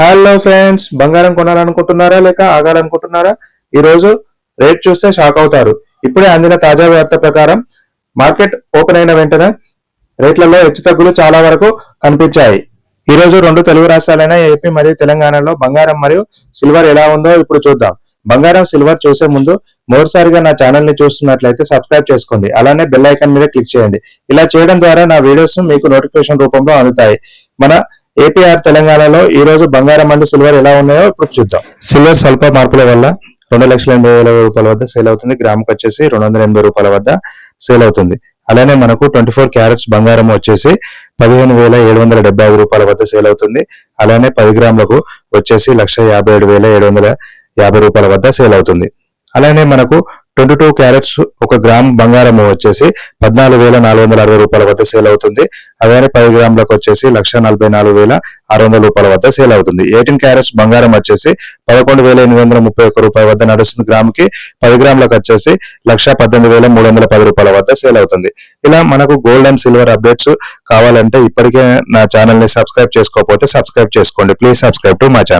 Hello friends, బంగారం కొనాలనుకుంటున్నారా లేక ఆగాలనుకుంటున్నారా? ఈ రోజు రేట్ చూస్తే షాక్ అవుతారు. ఇప్పుడే అందిన తాజా వార్త ప్రకారం మార్కెట్ ఓపెన్ అయిన వెంటనే రేట్లలో హెచ్చుతగ్గులు చాలా వరకు కనిపించాయి. ఈ రోజు రెండు తెలుగు రాష్ట్రాలైన ఏపీ మరియు తెలంగాణలో బంగారం మరియు సిల్వర్ ఎలా ఉందో ఇప్పుడు చూద్దాం. బంగారం సిల్వర్ చూసే ముందు మరోసారిగా నా ఛానల్ ని చూస్తున్నట్లయితే సబ్స్క్రైబ్ చేసుకోండి. అలానే బెల్ ఐకాన్ మీద క్లిక్ చేయండి. ఇలా చేయడం ద్వారా నా వీడియోస్ మీకు నోటిఫికేషన్ రూపంలో అందుతాయి. మన ఏపీఆర్ తెలంగాణలో ఈ రోజు బంగారం మరియు సిల్వర్ ఎలా ఉన్నాయో ఇప్పుడు చూద్దాం. సిల్వర్ స్వల్ప మార్పుల వల్ల 2,80,000 రూపాయల వద్ద సేల్ అవుతుంది. గ్రాముకు వచ్చేసి 280 రూపాయల వద్ద సేల్ అవుతుంది. అలానే మనకు 24 క్యారెట్స్ బంగారం వచ్చేసి 15,775 రూపాయల వద్ద సేల్ అవుతుంది. అలానే 10 గ్రాములకు వచ్చేసి 1,57,750 రూపాయల వద్ద సేల్ అవుతుంది. అలానే మనకు 22 క్యారెట్స్ 1 గ్రామ్ బంగారం వచ్చేసి 14,460 రూపాయల వద్ద సేల్ అవుతుంది. అలానే 10 గ్రాములకు వచ్చేసి 1,44,600 రూపాయల వద్ద సేల్ అవుతుంది. 18 క్యారెట్స్ బంగారం వచ్చేసి 11,831 రూపాయల వద్ద నడుస్తుంది. గ్రాముకి 10 గ్రాములకు వచ్చేసి 1,18,310 రూపాయల వద్ద సేల్ అవుతుంది. ఇలా మనకు గోల్డ్ అండ్ సిల్వర్ అప్డేట్స్ కావాలంటే ఇప్పటికే నా ఛానల్ ని సబ్స్క్రైబ్ చేసుకోకపోతే సబ్స్క్రైబ్ చేసుకోండి. Please subscribe to my channel.